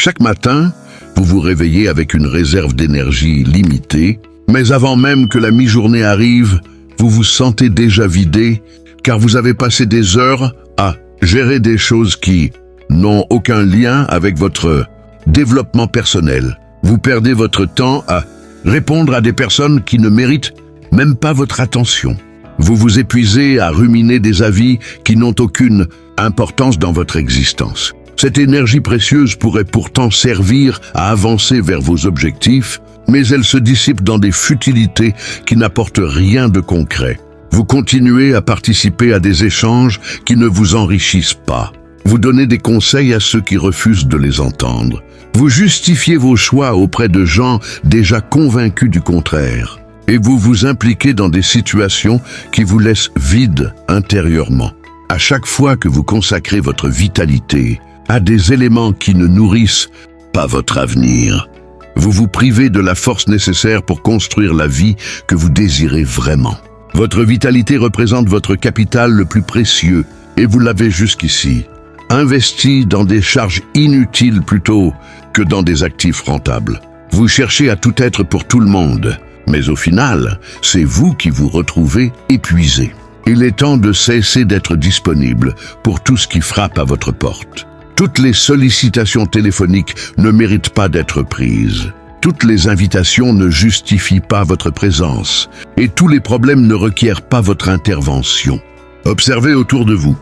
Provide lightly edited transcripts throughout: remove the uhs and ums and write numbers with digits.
Chaque matin, vous vous réveillez avec une réserve d'énergie limitée, mais avant même que la mi-journée arrive, vous vous sentez déjà vidé, car vous avez passé des heures à gérer des choses qui n'ont aucun lien avec votre développement personnel. Vous perdez votre temps à répondre à des personnes qui ne méritent même pas votre attention. Vous vous épuisez à ruminer des avis qui n'ont aucune importance dans votre existence. Cette énergie précieuse pourrait pourtant servir à avancer vers vos objectifs, mais elle se dissipe dans des futilités qui n'apportent rien de concret. Vous continuez à participer à des échanges qui ne vous enrichissent pas. Vous donnez des conseils à ceux qui refusent de les entendre. Vous justifiez vos choix auprès de gens déjà convaincus du contraire. Et vous vous impliquez dans des situations qui vous laissent vide intérieurement. À chaque fois que vous consacrez votre vitalité à des éléments qui ne nourrissent pas votre avenir, vous vous privez de la force nécessaire pour construire la vie que vous désirez vraiment. Votre vitalité représente votre capital le plus précieux et vous l'avez jusqu'ici investi dans des charges inutiles plutôt que dans des actifs rentables. Vous cherchez à tout être pour tout le monde, mais au final, c'est vous qui vous retrouvez épuisé. Il est temps de cesser d'être disponible pour tout ce qui frappe à votre porte. Toutes les sollicitations téléphoniques ne méritent pas d'être prises. Toutes les invitations ne justifient pas votre présence. Et tous les problèmes ne requièrent pas votre intervention. Observez autour de vous.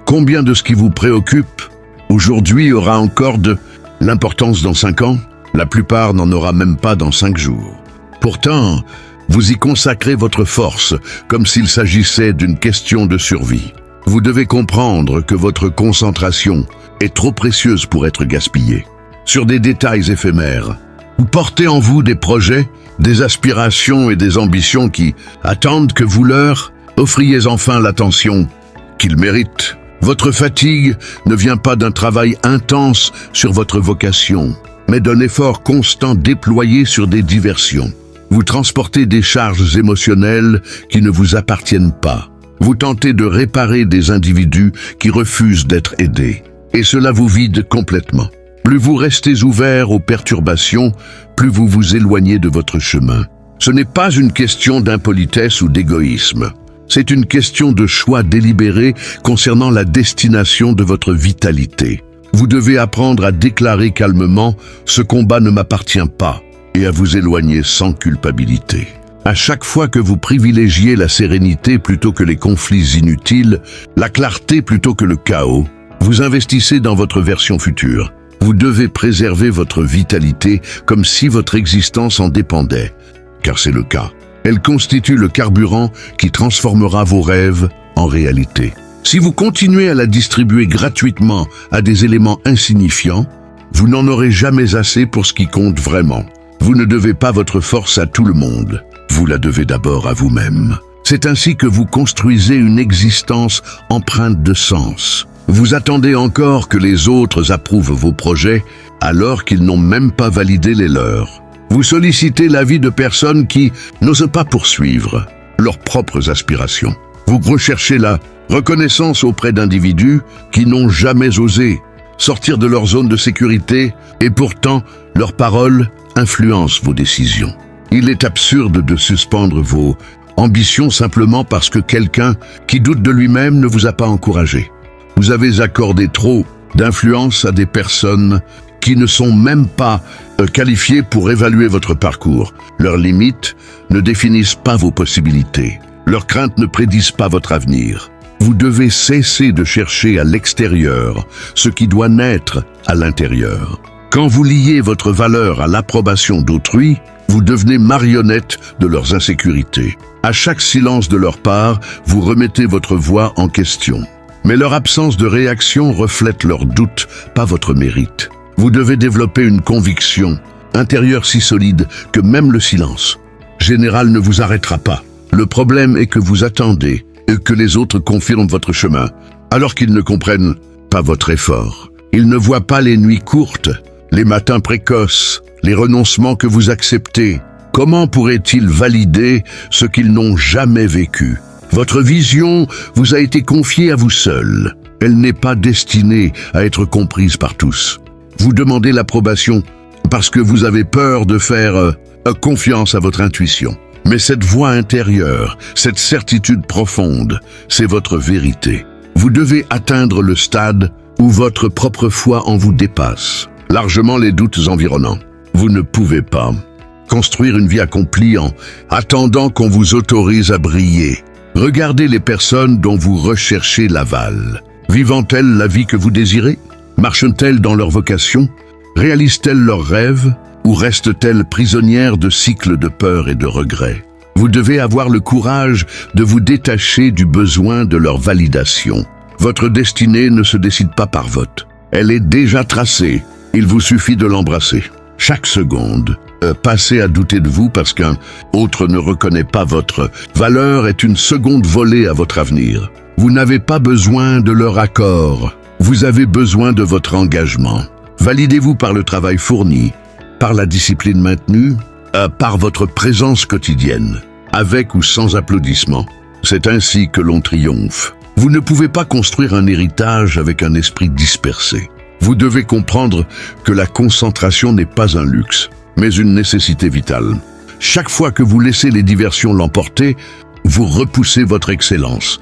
Combien de ce qui vous préoccupe aujourd'hui aura encore de l'importance dans 5 ans? La plupart n'en aura même pas dans 5 jours. Pourtant, vous y consacrez votre force comme s'il s'agissait d'une question de survie. Vous devez comprendre que votre concentration est trop précieuse pour être gaspillée sur des détails éphémères. Vous portez en vous des projets, des aspirations et des ambitions qui attendent que vous leur offriez enfin l'attention qu'ils méritent. Votre fatigue ne vient pas d'un travail intense sur votre vocation, mais d'un effort constant déployé sur des diversions. Vous transportez des charges émotionnelles qui ne vous appartiennent pas. Vous tentez de réparer des individus qui refusent d'être aidés. Et cela vous vide complètement. Plus vous restez ouvert aux perturbations, plus vous vous éloignez de votre chemin. Ce n'est pas une question d'impolitesse ou d'égoïsme. C'est une question de choix délibéré concernant la destination de votre vitalité. Vous devez apprendre à déclarer calmement « ce combat ne m'appartient pas » et à vous éloigner sans culpabilité. À chaque fois que vous privilégiez la sérénité plutôt que les conflits inutiles, la clarté plutôt que le chaos, vous investissez dans votre version future. Vous devez préserver votre vitalité comme si votre existence en dépendait, car c'est le cas. Elle constitue le carburant qui transformera vos rêves en réalité. Si vous continuez à la distribuer gratuitement à des éléments insignifiants, vous n'en aurez jamais assez pour ce qui compte vraiment. Vous ne devez pas votre force à tout le monde. Vous la devez d'abord à vous-même. C'est ainsi que vous construisez une existence empreinte de sens. Vous attendez encore que les autres approuvent vos projets alors qu'ils n'ont même pas validé les leurs. Vous sollicitez l'avis de personnes qui n'osent pas poursuivre leurs propres aspirations. Vous recherchez la reconnaissance auprès d'individus qui n'ont jamais osé sortir de leur zone de sécurité et pourtant leurs paroles influencent vos décisions. Il est absurde de suspendre vos ambitions simplement parce que quelqu'un qui doute de lui-même ne vous a pas encouragé. Vous avez accordé trop d'influence à des personnes qui ne sont même pas qualifiées pour évaluer votre parcours. Leurs limites ne définissent pas vos possibilités. Leurs craintes ne prédisent pas votre avenir. Vous devez cesser de chercher à l'extérieur ce qui doit naître à l'intérieur. Quand vous liez votre valeur à l'approbation d'autrui, vous devenez marionnette de leurs insécurités. À chaque silence de leur part, vous remettez votre voix en question. Mais leur absence de réaction reflète leurs doutes, pas votre mérite. Vous devez développer une conviction intérieure si solide que même le silence général ne vous arrêtera pas. Le problème est que vous attendez et que les autres confirment votre chemin, alors qu'ils ne comprennent pas votre effort. Ils ne voient pas les nuits courtes, les matins précoces, les renoncements que vous acceptez. Comment pourraient-ils valider ce qu'ils n'ont jamais vécu? Votre vision vous a été confiée à vous seul. Elle n'est pas destinée à être comprise par tous. Vous demandez l'approbation parce que vous avez peur de faire confiance à votre intuition. Mais cette voix intérieure, cette certitude profonde, c'est votre vérité. Vous devez atteindre le stade où votre propre foi en vous dépasse largement les doutes environnants. Vous ne pouvez pas construire une vie accomplie en attendant qu'on vous autorise à briller. Regardez les personnes dont vous recherchez l'aval. Vivent-elles la vie que vous désirez? Marchent-elles dans leur vocation? Réalisent-elles leurs rêves? Ou restent-elles prisonnières de cycles de peur et de regrets? Vous devez avoir le courage de vous détacher du besoin de leur validation. Votre destinée ne se décide pas par vote. Elle est déjà tracée. Il vous suffit de l'embrasser. Chaque seconde, passer à douter de vous parce qu'un autre ne reconnaît pas votre valeur est une seconde volée à votre avenir. Vous n'avez pas besoin de leur accord. Vous avez besoin de votre engagement. Validez-vous par le travail fourni, par la discipline maintenue, par votre présence quotidienne, avec ou sans applaudissements. C'est ainsi que l'on triomphe. Vous ne pouvez pas construire un héritage avec un esprit dispersé. Vous devez comprendre que la concentration n'est pas un luxe, mais une nécessité vitale. Chaque fois que vous laissez les diversions l'emporter, vous repoussez votre excellence.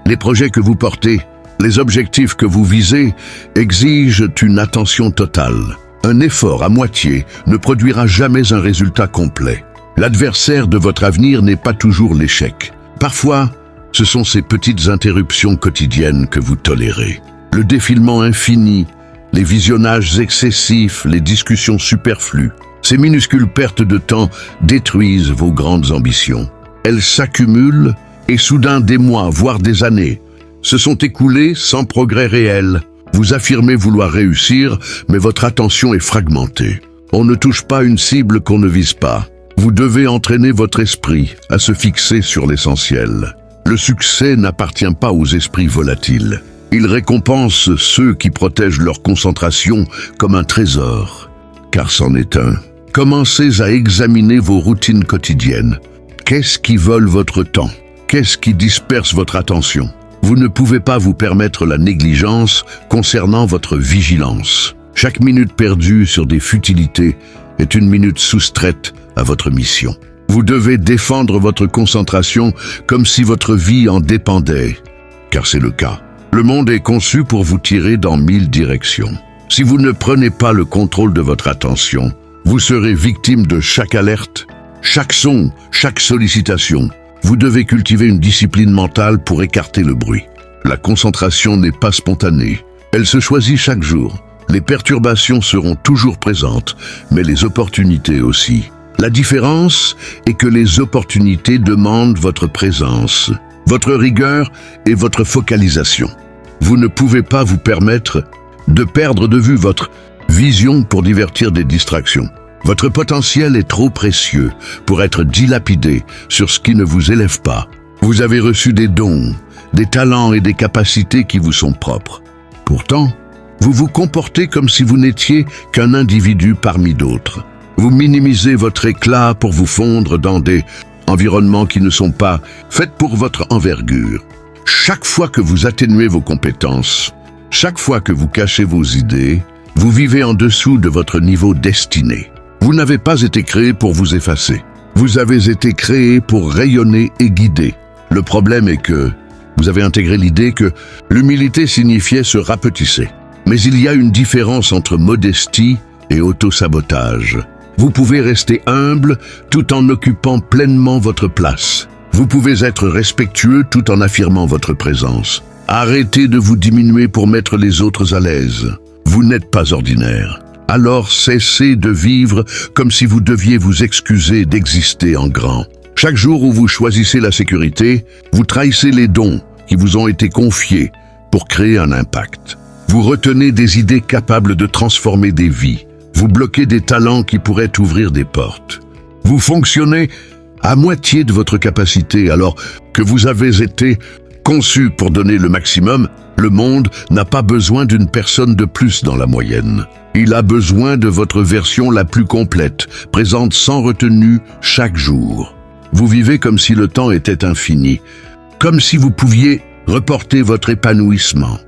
Les projets que vous portez, les objectifs que vous visez exigent une attention totale. Un effort à moitié ne produira jamais un résultat complet. L'adversaire de votre avenir n'est pas toujours l'échec. Parfois, ce sont ces petites interruptions quotidiennes que vous tolérez. Le défilement infini, les visionnages excessifs, les discussions superflues. Ces minuscules pertes de temps détruisent vos grandes ambitions. Elles s'accumulent et soudain des mois, voire des années, se sont écoulés sans progrès réel. Vous affirmez vouloir réussir, mais votre attention est fragmentée. On ne touche pas une cible qu'on ne vise pas. Vous devez entraîner votre esprit à se fixer sur l'essentiel. Le succès n'appartient pas aux esprits volatiles. Il récompense ceux qui protègent leur concentration comme un trésor, car c'en est un. Commencez à examiner vos routines quotidiennes. Qu'est-ce qui vole votre temps? Qu'est-ce qui disperse votre attention? Vous ne pouvez pas vous permettre la négligence concernant votre vigilance. Chaque minute perdue sur des futilités est une minute soustraite à votre mission. Vous devez défendre votre concentration comme si votre vie en dépendait, car c'est le cas. Le monde est conçu pour vous tirer dans 1000 directions. Si vous ne prenez pas le contrôle de votre attention, vous serez victime de chaque alerte, chaque son, chaque sollicitation. Vous devez cultiver une discipline mentale pour écarter le bruit. La concentration n'est pas spontanée. Elle se choisit chaque jour. Les perturbations seront toujours présentes, mais les opportunités aussi. La différence est que les opportunités demandent votre présence, votre rigueur et votre focalisation. Vous ne pouvez pas vous permettre de perdre de vue votre vision pour divertir des distractions. Votre potentiel est trop précieux pour être dilapidé sur ce qui ne vous élève pas. Vous avez reçu des dons, des talents et des capacités qui vous sont propres. Pourtant, vous vous comportez comme si vous n'étiez qu'un individu parmi d'autres. Vous minimisez votre éclat pour vous fondre dans des environnements qui ne sont pas faits pour votre envergure. Chaque fois que vous atténuez vos compétences, chaque fois que vous cachez vos idées, vous vivez en dessous de votre niveau destiné. Vous n'avez pas été créé pour vous effacer. Vous avez été créé pour rayonner et guider. Le problème est que vous avez intégré l'idée que l'humilité signifiait se rapetisser. Mais il y a une différence entre modestie et autosabotage. Vous pouvez rester humble tout en occupant pleinement votre place. Vous pouvez être respectueux tout en affirmant votre présence. Arrêtez de vous diminuer pour mettre les autres à l'aise. Vous n'êtes pas ordinaire. Alors cessez de vivre comme si vous deviez vous excuser d'exister en grand. Chaque jour où vous choisissez la sécurité, vous trahissez les dons qui vous ont été confiés pour créer un impact. Vous retenez des idées capables de transformer des vies. Vous bloquez des talents qui pourraient ouvrir des portes. Vous fonctionnez à moitié de votre capacité alors que vous avez été conçu pour donner le maximum. Le monde n'a pas besoin d'une personne de plus dans la moyenne. Il a besoin de votre version la plus complète, présente sans retenue chaque jour. Vous vivez comme si le temps était infini, comme si vous pouviez reporter votre épanouissement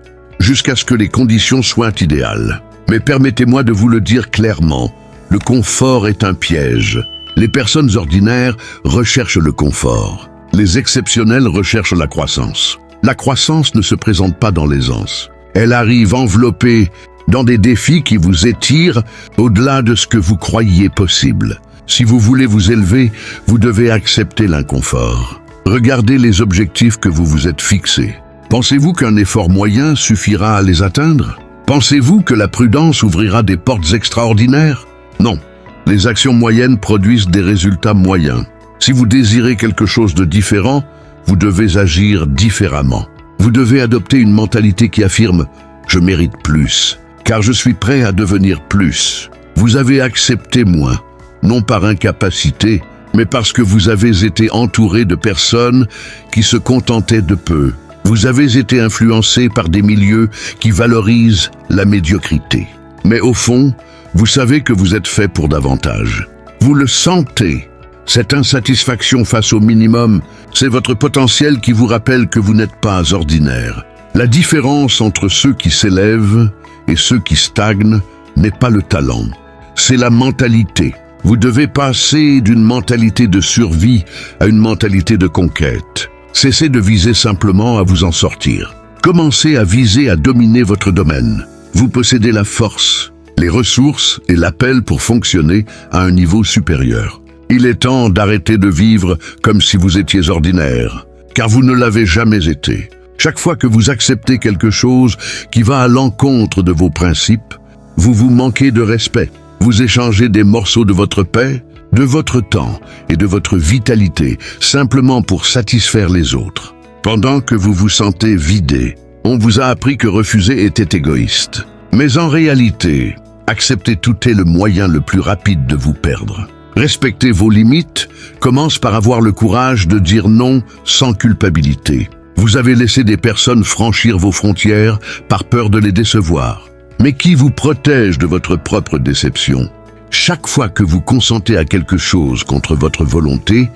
jusqu'à ce que les conditions soient idéales. Mais permettez-moi de vous le dire clairement, le confort est un piège. Les personnes ordinaires recherchent le confort. Les exceptionnels recherchent la croissance. La croissance ne se présente pas dans l'aisance. Elle arrive enveloppée dans des défis qui vous étirent au-delà de ce que vous croyiez possible. Si vous voulez vous élever, vous devez accepter l'inconfort. Regardez les objectifs que vous vous êtes fixés. Pensez-vous qu'un effort moyen suffira à les atteindre? Pensez-vous que la prudence ouvrira des portes extraordinaires? Non. Les actions moyennes produisent des résultats moyens. Si vous désirez quelque chose de différent, vous devez agir différemment. Vous devez adopter une mentalité qui affirme « Je mérite plus, car je suis prêt à devenir plus ». Vous avez accepté moins, non par incapacité, mais parce que vous avez été entouré de personnes qui se contentaient de peu. Vous avez été influencé par des milieux qui valorisent la médiocrité. Mais au fond, vous savez que vous êtes fait pour davantage. Vous le sentez. Cette insatisfaction face au minimum, c'est votre potentiel qui vous rappelle que vous n'êtes pas ordinaire. La différence entre ceux qui s'élèvent et ceux qui stagnent n'est pas le talent, c'est la mentalité. Vous devez passer d'une mentalité de survie à une mentalité de conquête. Cessez de viser simplement à vous en sortir. Commencez à viser à dominer votre domaine. Vous possédez la force, les ressources et l'appel pour fonctionner à un niveau supérieur. Il est temps d'arrêter de vivre comme si vous étiez ordinaire, car vous ne l'avez jamais été. Chaque fois que vous acceptez quelque chose qui va à l'encontre de vos principes, vous vous manquez de respect. Vous échangez des morceaux de votre paix, de votre temps et de votre vitalité, simplement pour satisfaire les autres. Pendant que vous vous sentez vidé, on vous a appris que refuser était égoïste. Mais en réalité, accepter tout est le moyen le plus rapide de vous perdre. Respecter vos limites commence par avoir le courage de dire non sans culpabilité. Vous avez laissé des personnes franchir vos frontières par peur de les décevoir. Mais qui vous protège de votre propre déception? Chaque fois que vous consentez à quelque chose contre votre volonté,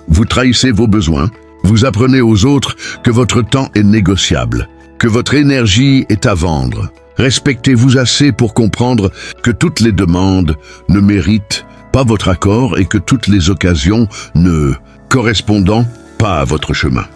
vous trahissez vos besoins. Vous apprenez aux autres que votre temps est négociable, que votre énergie est à vendre. Respectez-vous assez pour comprendre que toutes les demandes ne méritent pas votre accord et que toutes les occasions ne correspondent pas à votre chemin.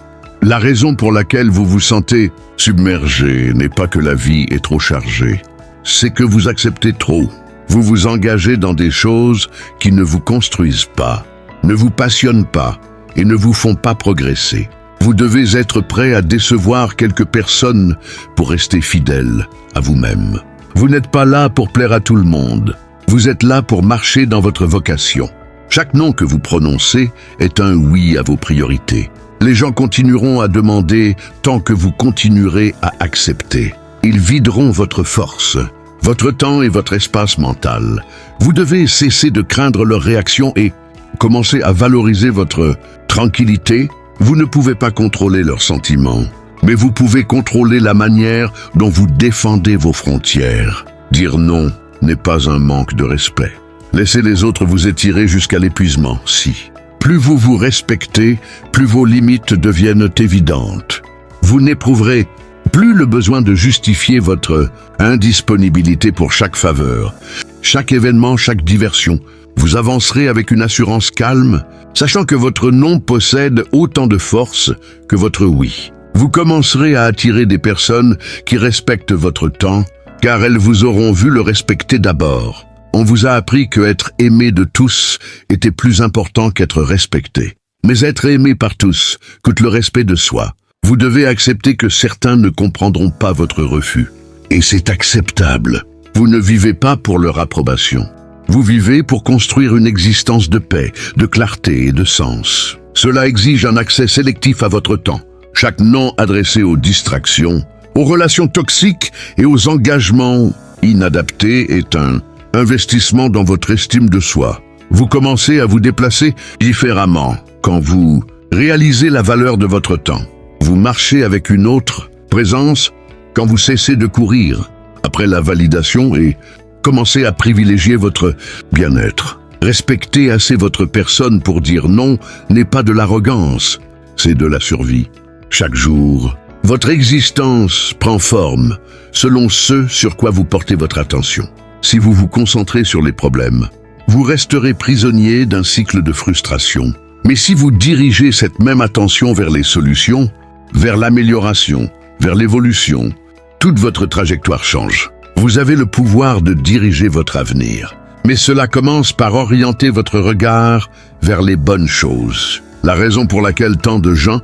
La raison pour laquelle vous vous sentez submergé n'est pas que la vie est trop chargée, c'est que vous acceptez trop. Vous vous engagez dans des choses qui ne vous construisent pas, ne vous passionnent pas et ne vous font pas progresser. Vous devez être prêt à décevoir quelques personnes pour rester fidèle à vous-même. Vous n'êtes pas là pour plaire à tout le monde. Vous êtes là pour marcher dans votre vocation. Chaque non que vous prononcez est un oui à vos priorités. Les gens continueront à demander tant que vous continuerez à accepter. Ils videront votre force, votre temps et votre espace mental. Vous devez cesser de craindre leurs réactions et commencer à valoriser votre tranquillité. Vous ne pouvez pas contrôler leurs sentiments, mais vous pouvez contrôler la manière dont vous défendez vos frontières. Dire non n'est pas un manque de respect. Laissez les autres vous étirer jusqu'à l'épuisement, si. Plus vous vous respectez, plus vos limites deviennent évidentes. Vous n'éprouverez plus le besoin de justifier votre indisponibilité pour chaque faveur, chaque événement, chaque diversion. Vous avancerez avec une assurance calme, sachant que votre non possède autant de force que votre oui. Vous commencerez à attirer des personnes qui respectent votre temps, car elles vous auront vu le respecter d'abord. On vous a appris que être aimé de tous était plus important qu'être respecté. Mais être aimé par tous coûte le respect de soi. Vous devez accepter que certains ne comprendront pas votre refus. Et c'est acceptable. Vous ne vivez pas pour leur approbation. Vous vivez pour construire une existence de paix, de clarté et de sens. Cela exige un accès sélectif à votre temps. Chaque non adressé aux distractions, aux relations toxiques et aux engagements inadaptés est un investissement dans votre estime de soi. Vous commencez à vous déplacer différemment quand vous réalisez la valeur de votre temps. Vous marchez avec une autre présence quand vous cessez de courir après la validation et commencez à privilégier votre bien-être. Respecter assez votre personne pour dire non n'est pas de l'arrogance, c'est de la survie. Chaque jour, Votre existence prend forme selon ce sur quoi vous portez votre attention. Si vous vous concentrez sur les problèmes, vous resterez prisonnier d'un cycle de frustration. Mais si vous dirigez cette même attention vers les solutions, vers l'amélioration, vers l'évolution, toute votre trajectoire change. Vous avez le pouvoir de diriger votre avenir. Mais cela commence par orienter votre regard vers les bonnes choses. La raison pour laquelle tant de gens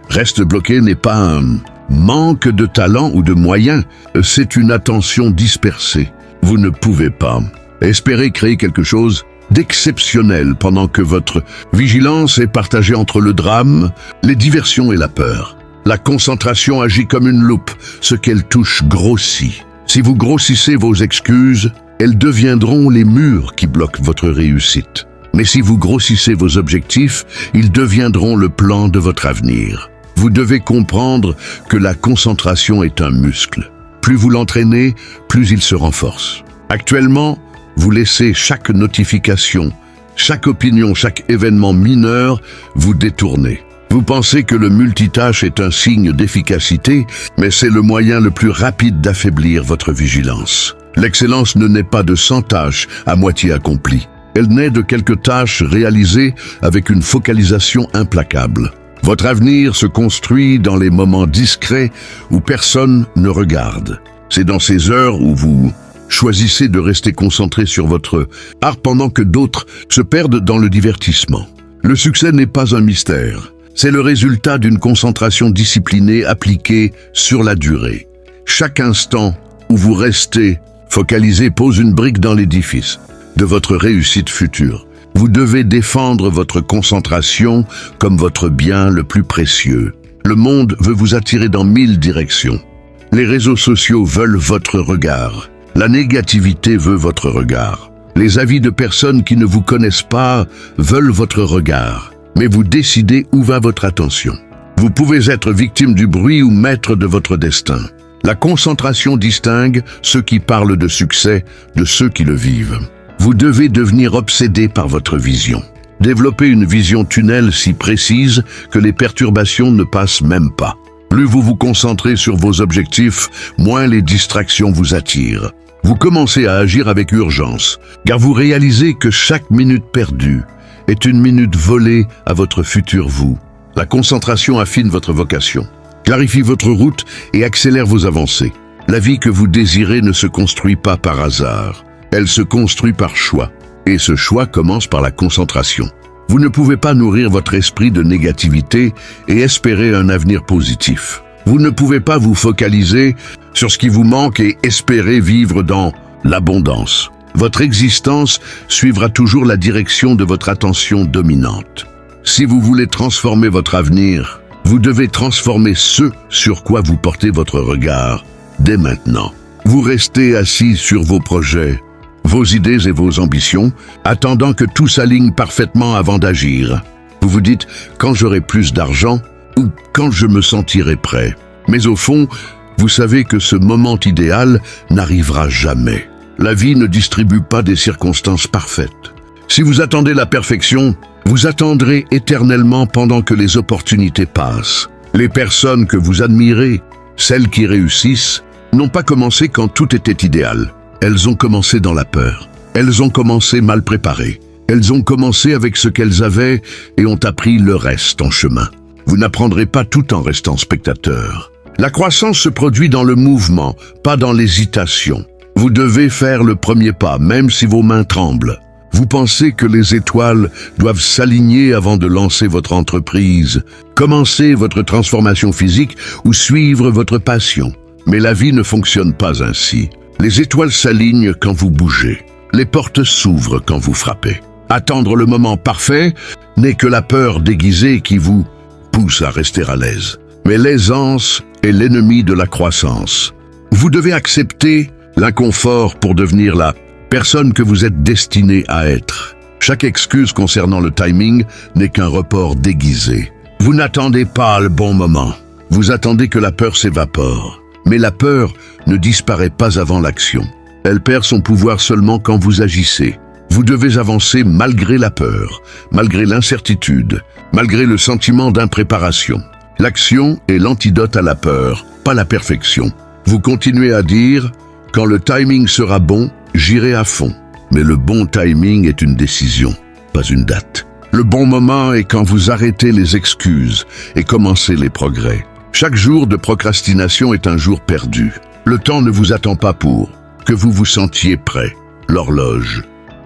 restent bloqués n'est pas un manque de talent ou de moyens, c'est une attention dispersée. Vous ne pouvez pas espérer créer quelque chose d'exceptionnel pendant que votre vigilance est partagée entre le drame, les diversions et la peur. La concentration agit comme une loupe, ce qu'elle touche grossit. Si vous grossissez vos excuses, elles deviendront les murs qui bloquent votre réussite. Mais si vous grossissez vos objectifs, ils deviendront le plan de votre avenir. Vous devez comprendre que la concentration est un muscle. Plus vous l'entraînez, plus il se renforce. Actuellement, vous laissez chaque notification, chaque opinion, chaque événement mineur vous détourner. Vous pensez que le multitâche est un signe d'efficacité, mais c'est le moyen le plus rapide d'affaiblir votre vigilance. L'excellence ne naît pas de 100 tâches à moitié accomplies. Elle naît de quelques tâches réalisées avec une focalisation implacable. Votre avenir se construit dans les moments discrets où personne ne regarde. C'est dans ces heures où vous choisissez de rester concentré sur votre art pendant que d'autres se perdent dans le divertissement. Le succès n'est pas un mystère. C'est le résultat d'une concentration disciplinée appliquée sur la durée. Chaque instant où vous restez focalisé pose une brique dans l'édifice de votre réussite future. Vous devez défendre votre concentration comme votre bien le plus précieux. Le monde veut vous attirer dans 1000 directions. Les réseaux sociaux veulent votre regard. La négativité veut votre regard. Les avis de personnes qui ne vous connaissent pas veulent votre regard. Mais vous décidez où va votre attention. Vous pouvez être victime du bruit ou maître de votre destin. La concentration distingue ceux qui parlent de succès de ceux qui le vivent. Vous devez devenir obsédé par votre vision. Développer une vision tunnel si précise que les perturbations ne passent même pas. Plus vous vous concentrez sur vos objectifs, moins les distractions vous attirent. Vous commencez à agir avec urgence, car vous réalisez que chaque minute perdue est une minute volée à votre futur vous. La concentration affine votre vocation, clarifie votre route et accélère vos avancées. La vie que vous désirez ne se construit pas par hasard. Elle se construit par choix. Et ce choix commence par la concentration. Vous ne pouvez pas nourrir votre esprit de négativité et espérer un avenir positif. Vous ne pouvez pas vous focaliser sur ce qui vous manque et espérer vivre dans l'abondance. Votre existence suivra toujours la direction de votre attention dominante. Si vous voulez transformer votre avenir, vous devez transformer ce sur quoi vous portez votre regard dès maintenant. Vous restez assis sur vos projets, vos idées et vos ambitions, attendant que tout s'aligne parfaitement avant d'agir. Vous vous dites « quand j'aurai plus d'argent » ou « quand je me sentirai prêt ». Mais au fond, vous savez que ce moment idéal n'arrivera jamais. La vie ne distribue pas des circonstances parfaites. Si vous attendez la perfection, vous attendrez éternellement pendant que les opportunités passent. Les personnes que vous admirez, celles qui réussissent, n'ont pas commencé quand tout était idéal. Elles ont commencé dans la peur. Elles ont commencé mal préparées. Elles ont commencé avec ce qu'elles avaient et ont appris le reste en chemin. Vous n'apprendrez pas tout en restant spectateur. La croissance se produit dans le mouvement, pas dans l'hésitation. Vous devez faire le premier pas, même si vos mains tremblent. Vous pensez que les étoiles doivent s'aligner avant de lancer votre entreprise, commencer votre transformation physique ou suivre votre passion. Mais la vie ne fonctionne pas ainsi. Les étoiles s'alignent quand vous bougez. Les portes s'ouvrent quand vous frappez. Attendre le moment parfait n'est que la peur déguisée qui vous pousse à rester à l'aise. Mais l'aisance est l'ennemi de la croissance. Vous devez accepter l'inconfort pour devenir la personne que vous êtes destiné à être. Chaque excuse concernant le timing n'est qu'un report déguisé. Vous n'attendez pas le bon moment. Vous attendez que la peur s'évapore. Mais la peur ne disparaît pas avant l'action. Elle perd son pouvoir seulement quand vous agissez. Vous devez avancer malgré la peur, malgré l'incertitude, malgré le sentiment d'impréparation. L'action est l'antidote à la peur, pas la perfection. Vous continuez à dire « Quand le timing sera bon, j'irai à fond ». Mais le bon timing est une décision, pas une date. Le bon moment est quand vous arrêtez les excuses et commencez les progrès. Chaque jour de procrastination est un jour perdu. Le temps ne vous attend pas pour que vous vous sentiez prêt. L'horloge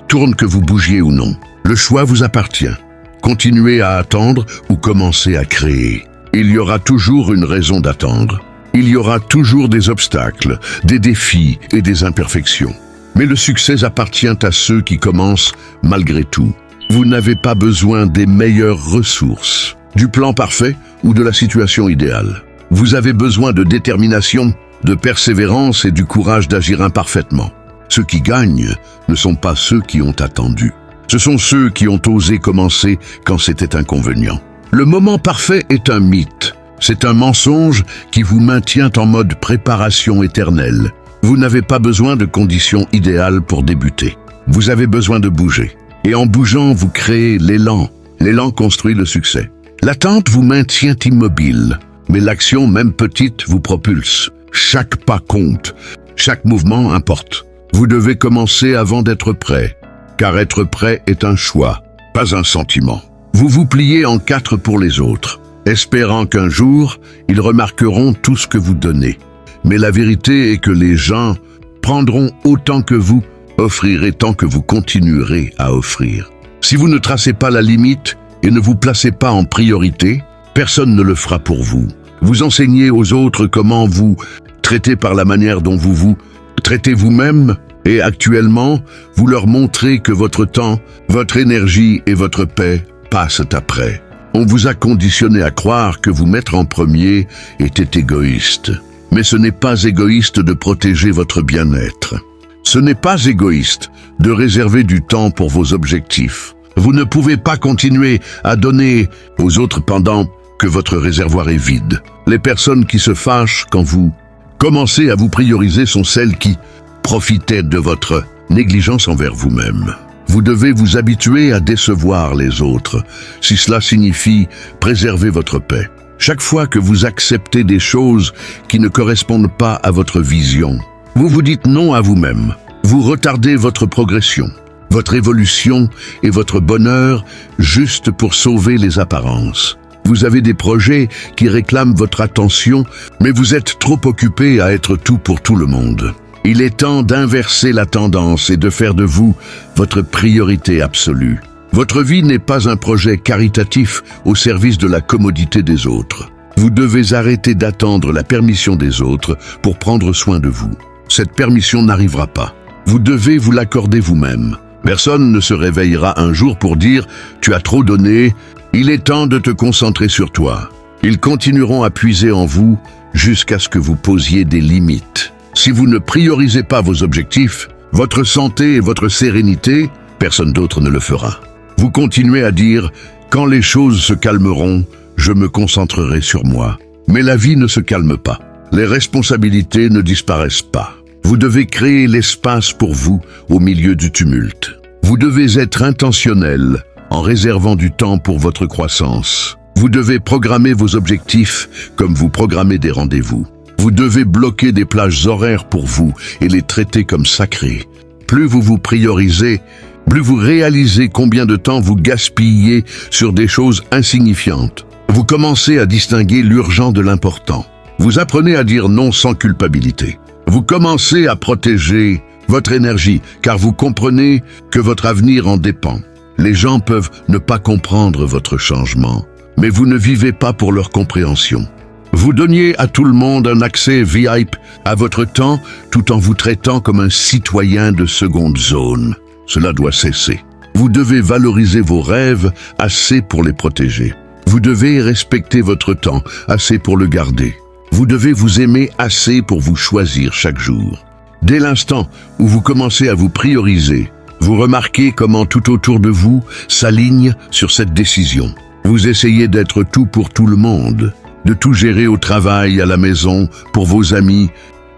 tourne que vous bougiez ou non. Le choix vous appartient. Continuez à attendre ou commencez à créer. Il y aura toujours une raison d'attendre. Il y aura toujours des obstacles, des défis et des imperfections. Mais le succès appartient à ceux qui commencent malgré tout. Vous n'avez pas besoin des meilleures ressources, du plan parfait ou de la situation idéale. Vous avez besoin de détermination, de persévérance et du courage d'agir imparfaitement. Ceux qui gagnent ne sont pas ceux qui ont attendu. Ce sont ceux qui ont osé commencer quand c'était inconvénient. Le moment parfait est un mythe. C'est un mensonge qui vous maintient en mode préparation éternelle. Vous n'avez pas besoin de conditions idéales pour débuter. Vous avez besoin de bouger. Et en bougeant, vous créez l'élan. L'élan construit le succès. L'attente vous maintient immobile, mais l'action, même petite, vous propulse. Chaque pas compte. Chaque mouvement importe. Vous devez commencer avant d'être prêt, car être prêt est un choix, pas un sentiment. Vous vous pliez en quatre pour les autres, espérant qu'un jour, ils remarqueront tout ce que vous donnez. Mais la vérité est que les gens prendront autant que vous, offrirez tant que vous continuerez à offrir. Si vous ne tracez pas la limite et ne vous placez pas en priorité, personne ne le fera pour vous. Vous enseignez aux autres comment vous traitez par la manière dont vous vous traitez vous-même, et actuellement, vous leur montrez que votre temps, votre énergie et votre paix passent après. On vous a conditionné à croire que vous mettre en premier était égoïste. Mais ce n'est pas égoïste de protéger votre bien-être. Ce n'est pas égoïste de réserver du temps pour vos objectifs. Vous ne pouvez pas continuer à donner aux autres pendant que votre réservoir est vide. Les personnes qui se fâchent quand vous commencez à vous prioriser sont celles qui profitaient de votre négligence envers vous-même. Vous devez vous habituer à décevoir les autres, si cela signifie préserver votre paix. Chaque fois que vous acceptez des choses qui ne correspondent pas à votre vision, vous vous dites non à vous-même. Vous retardez votre progression, votre évolution et votre bonheur juste pour sauver les apparences. Vous avez des projets qui réclament votre attention, mais vous êtes trop occupé à être tout pour tout le monde. Il est temps d'inverser la tendance et de faire de vous votre priorité absolue. Votre vie n'est pas un projet caritatif au service de la commodité des autres. Vous devez arrêter d'attendre la permission des autres pour prendre soin de vous. Cette permission n'arrivera pas. Vous devez vous l'accorder vous-même. Personne ne se réveillera un jour pour dire « Tu as trop donné, il est temps de te concentrer sur toi ». Ils continueront à puiser en vous jusqu'à ce que vous posiez des limites. Si vous ne priorisez pas vos objectifs, votre santé et votre sérénité, personne d'autre ne le fera. Vous continuez à dire « Quand les choses se calmeront, je me concentrerai sur moi ». Mais la vie ne se calme pas. Les responsabilités ne disparaissent pas. Vous devez créer l'espace pour vous au milieu du tumulte. Vous devez être intentionnel en réservant du temps pour votre croissance. Vous devez programmer vos objectifs comme vous programmez des rendez-vous. Vous devez bloquer des plages horaires pour vous et les traiter comme sacrées. Plus vous vous priorisez, plus vous réalisez combien de temps vous gaspillez sur des choses insignifiantes. Vous commencez à distinguer l'urgent de l'important. Vous apprenez à dire non sans culpabilité. Vous commencez à protéger votre énergie, car vous comprenez que votre avenir en dépend. Les gens peuvent ne pas comprendre votre changement, mais vous ne vivez pas pour leur compréhension. Vous donniez à tout le monde un accès VIP à votre temps, tout en vous traitant comme un citoyen de seconde zone. Cela doit cesser. Vous devez valoriser vos rêves assez pour les protéger. Vous devez respecter votre temps assez pour le garder. Vous devez vous aimer assez pour vous choisir chaque jour. Dès l'instant où vous commencez à vous prioriser, vous remarquez comment tout autour de vous s'aligne sur cette décision. Vous essayez d'être tout pour tout le monde, de tout gérer au travail, à la maison, pour vos amis,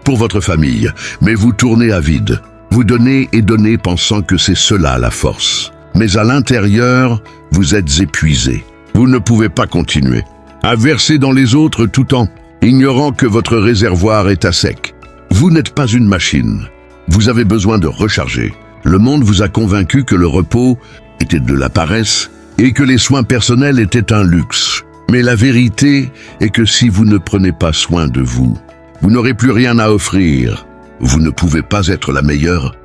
pour votre famille, mais vous tournez à vide. Vous donnez et donnez pensant que c'est cela la force. Mais à l'intérieur, vous êtes épuisé. Vous ne pouvez pas continuer. à verser dans les autres tout en ignorant que votre réservoir est à sec. Vous n'êtes pas une machine. Vous avez besoin de recharger. Le monde vous a convaincu que le repos était de la paresse et que les soins personnels étaient un luxe. Mais la vérité est que si vous ne prenez pas soin de vous, vous n'aurez plus rien à offrir. Vous ne pouvez pas être la meilleure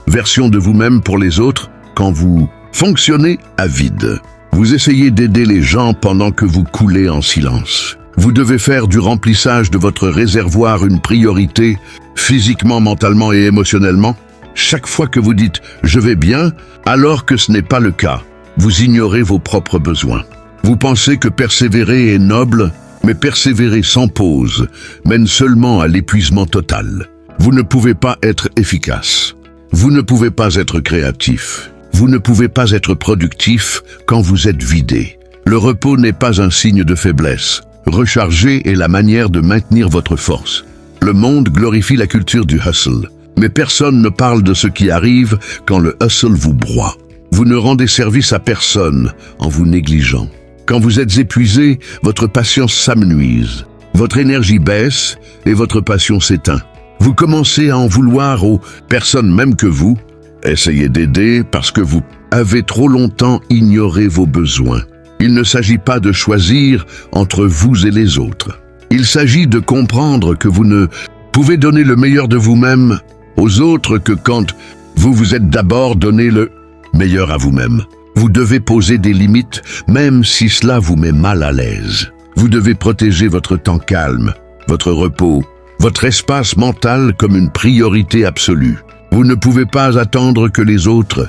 version de vous-même pour les autres quand vous fonctionnez à vide. Vous essayez d'aider les gens pendant que vous coulez en silence. Vous devez faire du remplissage de votre réservoir une priorité, physiquement, mentalement et émotionnellement. Chaque fois que vous dites « je vais bien », alors que ce n'est pas le cas, vous ignorez vos propres besoins. Vous pensez que persévérer est noble, mais persévérer sans pause mène seulement à l'épuisement total. Vous ne pouvez pas être efficace. Vous ne pouvez pas être créatif. Vous ne pouvez pas être productif quand vous êtes vidé. Le repos n'est pas un signe de faiblesse. Recharger est la manière de maintenir votre force. Le monde glorifie la culture du hustle, mais personne ne parle de ce qui arrive quand le hustle vous broie. Vous ne rendez service à personne en vous négligeant. Quand vous êtes épuisé, votre patience s'amenuise. Votre énergie baisse et votre passion s'éteint. Vous commencez à en vouloir aux personnes même que vous. Essayez d'aider parce que vous avez trop longtemps ignoré vos besoins. Il ne s'agit pas de choisir entre vous et les autres. Il s'agit de comprendre que vous ne pouvez donner le meilleur de vous-même aux autres que quand vous vous êtes d'abord donné le meilleur à vous-même. Vous devez poser des limites, même si cela vous met mal à l'aise. Vous devez protéger votre temps calme, votre repos, votre espace mental comme une priorité absolue. Vous ne pouvez pas attendre que les autres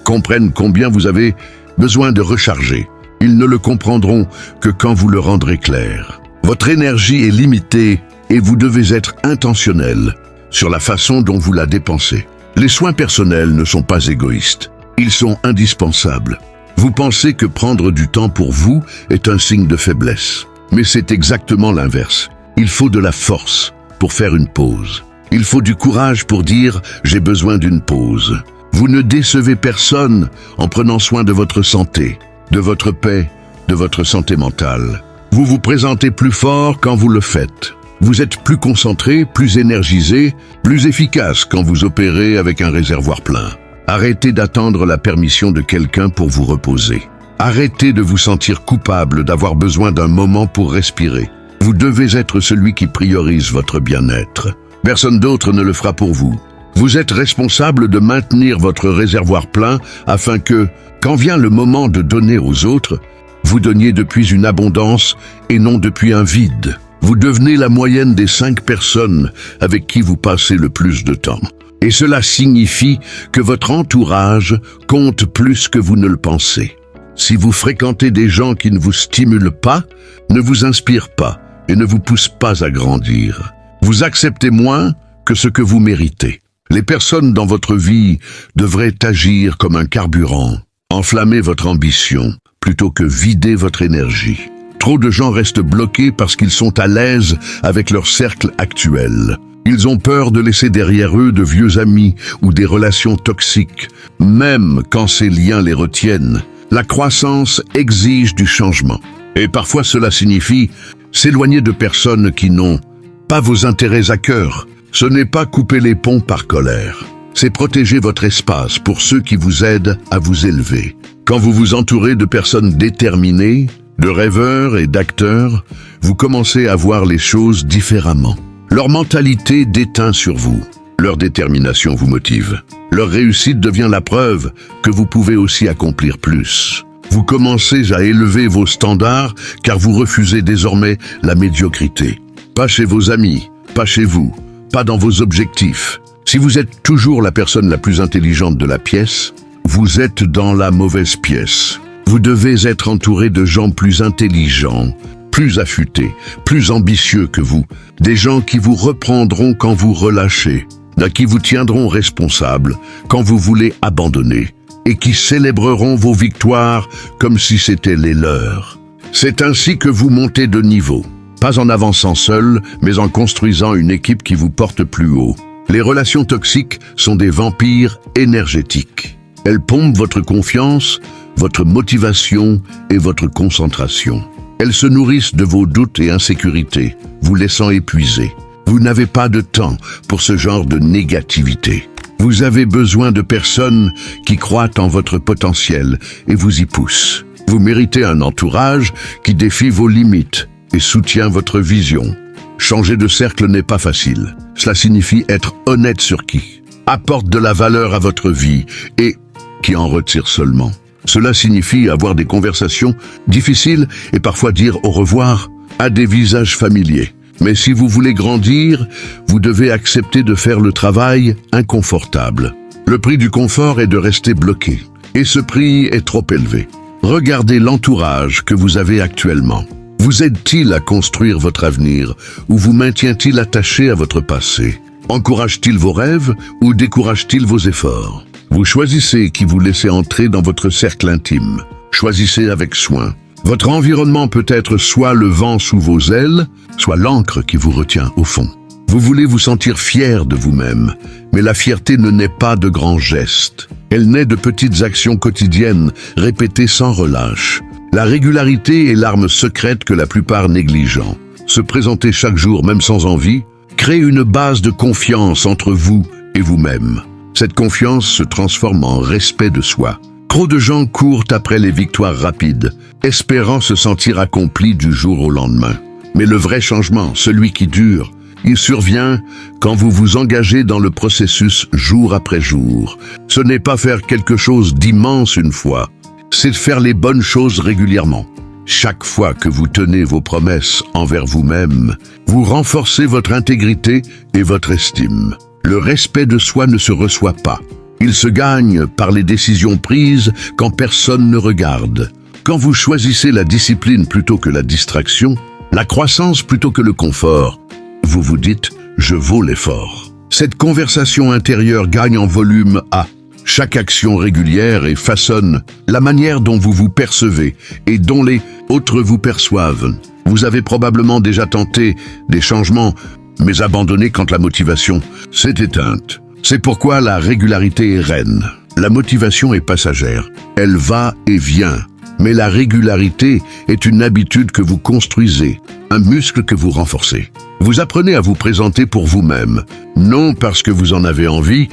comprennent combien vous avez besoin de recharger. Ils ne le comprendront que quand vous le rendrez clair. Votre énergie est limitée et vous devez être intentionnel sur la façon dont vous la dépensez. Les soins personnels ne sont pas égoïstes. Ils sont indispensables. Vous pensez que prendre du temps pour vous est un signe de faiblesse. Mais c'est exactement l'inverse. Il faut de la force pour faire une pause. Il faut du courage pour dire « j'ai besoin d'une pause ». Vous ne décevez personne en prenant soin de votre santé, de votre paix, de votre santé mentale. Vous vous présentez plus fort quand vous le faites. Vous êtes plus concentré, plus énergisé, plus efficace quand vous opérez avec un réservoir plein. Arrêtez d'attendre la permission de quelqu'un pour vous reposer. Arrêtez de vous sentir coupable d'avoir besoin d'un moment pour respirer. Vous devez être celui qui priorise votre bien-être. Personne d'autre ne le fera pour vous. Vous êtes responsable de maintenir votre réservoir plein afin que, quand vient le moment de donner aux autres, vous donniez depuis une abondance et non depuis un vide. Vous devenez la moyenne des 5 personnes avec qui vous passez le plus de temps. Et cela signifie que votre entourage compte plus que vous ne le pensez. Si vous fréquentez des gens qui ne vous stimulent pas, ne vous inspirent pas et ne vous poussent pas à grandir, vous acceptez moins que ce que vous méritez. Les personnes dans votre vie devraient agir comme un carburant, enflammer votre ambition plutôt que vider votre énergie. Trop de gens restent bloqués parce qu'ils sont à l'aise avec leur cercle actuel. Ils ont peur de laisser derrière eux de vieux amis ou des relations toxiques, même quand ces liens les retiennent. La croissance exige du changement. Et parfois cela signifie s'éloigner de personnes qui n'ont pas vos intérêts à cœur. Ce n'est pas couper les ponts par colère. C'est protéger votre espace pour ceux qui vous aident à vous élever. Quand vous vous entourez de personnes déterminées, de rêveurs et d'acteurs, vous commencez à voir les choses différemment. Leur mentalité déteint sur vous. Leur détermination vous motive. Leur réussite devient la preuve que vous pouvez aussi accomplir plus. Vous commencez à élever vos standards car vous refusez désormais la médiocrité. Pas chez vos amis, pas chez vous, pas dans vos objectifs. Si vous êtes toujours la personne la plus intelligente de la pièce, vous êtes dans la mauvaise pièce. Vous devez être entouré de gens plus intelligents, plus affûtés, plus ambitieux que vous. Des gens qui vous reprendront quand vous relâchez, qui vous tiendront responsable quand vous voulez abandonner et qui célébreront vos victoires comme si c'était les leurs. C'est ainsi que vous montez de niveau. Pas en avançant seul, mais en construisant une équipe qui vous porte plus haut. Les relations toxiques sont des vampires énergétiques. Elles pompent votre confiance, votre motivation et votre concentration. Elles se nourrissent de vos doutes et insécurités, vous laissant épuisés. Vous n'avez pas de temps pour ce genre de négativité. Vous avez besoin de personnes qui croient en votre potentiel et vous y poussent. Vous méritez un entourage qui défie vos limites et soutient votre vision. Changer de cercle n'est pas facile. Cela signifie être honnête sur qui apporte de la valeur à votre vie et qui en retire seulement. Cela signifie avoir des conversations difficiles et parfois dire au revoir à des visages familiers. Mais si vous voulez grandir, vous devez accepter de faire le travail inconfortable. Le prix du confort est de rester bloqué, et ce prix est trop élevé. Regardez l'entourage que vous avez actuellement. Vous aide-t-il à construire votre avenir ou vous maintient-il attaché à votre passé? Encourage-t-il vos rêves ou décourage-t-il vos efforts? Vous choisissez qui vous laissez entrer dans votre cercle intime. Choisissez avec soin. Votre environnement peut être soit le vent sous vos ailes, soit l'encre qui vous retient au fond. Vous voulez vous sentir fier de vous-même, mais la fierté ne naît pas de grands gestes. Elle naît de petites actions quotidiennes, répétées sans relâche. La régularité est l'arme secrète que la plupart négligent. Se présenter chaque jour, même sans envie, crée une base de confiance entre vous et vous-même. Cette confiance se transforme en respect de soi. Trop de gens courent après les victoires rapides, espérant se sentir accomplis du jour au lendemain. Mais le vrai changement, celui qui dure, il survient quand vous vous engagez dans le processus jour après jour. Ce n'est pas faire quelque chose d'immense une fois, c'est faire les bonnes choses régulièrement. Chaque fois que vous tenez vos promesses envers vous-même, vous renforcez votre intégrité et votre estime. Le respect de soi ne se reçoit pas. Il se gagne par les décisions prises quand personne ne regarde. Quand vous choisissez la discipline plutôt que la distraction, la croissance plutôt que le confort, vous vous dites « je vaux l'effort ». Cette conversation intérieure gagne en volume à chaque action régulière et façonne la manière dont vous vous percevez et dont les autres vous perçoivent. Vous avez probablement déjà tenté des changements, mais abandonné quand la motivation s'est éteinte. C'est pourquoi la régularité est reine. La motivation est passagère. Elle va et vient. Mais la régularité est une habitude que vous construisez, un muscle que vous renforcez. Vous apprenez à vous présenter pour vous-même, non parce que vous en avez envie,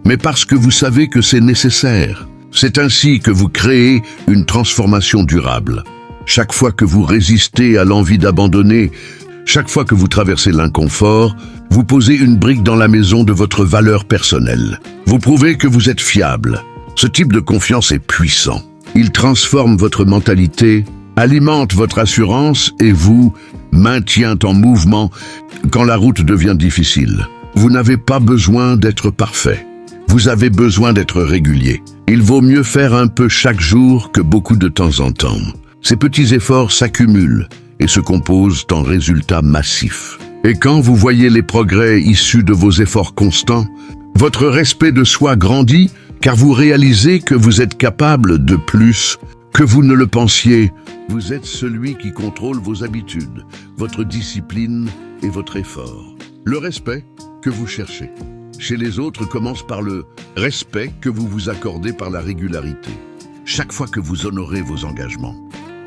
mais parce que vous savez que c'est nécessaire. C'est ainsi que vous créez une transformation durable. Chaque fois que vous résistez à l'envie d'abandonner, chaque fois que vous traversez l'inconfort, vous posez une brique dans la maison de votre valeur personnelle. Vous prouvez que vous êtes fiable. Ce type de confiance est puissant. Il transforme votre mentalité, alimente votre assurance et vous maintient en mouvement quand la route devient difficile. Vous n'avez pas besoin d'être parfait. Vous avez besoin d'être régulier. Il vaut mieux faire un peu chaque jour que beaucoup de temps en temps. Ces petits efforts s'accumulent et se composent en résultats massifs. Et quand vous voyez les progrès issus de vos efforts constants, votre respect de soi grandit car vous réalisez que vous êtes capable de plus que vous ne le pensiez. Vous êtes celui qui contrôle vos habitudes, votre discipline et votre effort. Le respect que vous cherchez chez les autres commence par le respect que vous vous accordez par la régularité. Chaque fois que vous honorez vos engagements,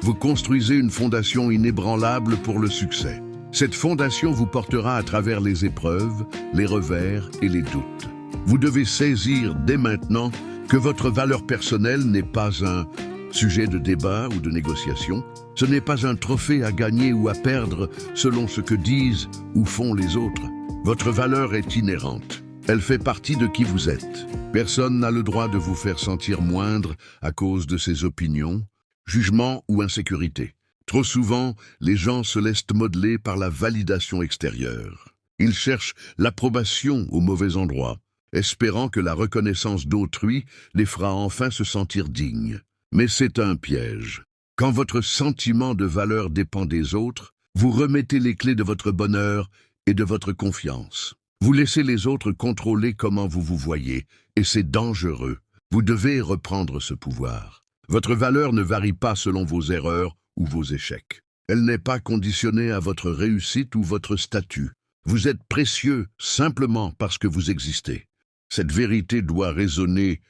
vous construisez une fondation inébranlable pour le succès. Cette fondation vous portera à travers les épreuves, les revers et les doutes. Vous devez saisir dès maintenant que votre valeur personnelle n'est pas un sujet de débat ou de négociation. Ce n'est pas un trophée à gagner ou à perdre selon ce que disent ou font les autres. Votre valeur est inhérente. Elle fait partie de qui vous êtes. Personne n'a le droit de vous faire sentir moindre à cause de ses opinions, jugements ou insécurités. Trop souvent, les gens se laissent modeler par la validation extérieure. Ils cherchent l'approbation au mauvais endroit, espérant que la reconnaissance d'autrui les fera enfin se sentir dignes. Mais c'est un piège. Quand votre sentiment de valeur dépend des autres, vous remettez les clés de votre bonheur et de votre confiance. Vous laissez les autres contrôler comment vous vous voyez, et c'est dangereux. Vous devez reprendre ce pouvoir. Votre valeur ne varie pas selon vos erreurs ou vos échecs. Elle n'est pas conditionnée à votre réussite ou votre statut. Vous êtes précieux simplement parce que vous existez. Cette vérité doit résonner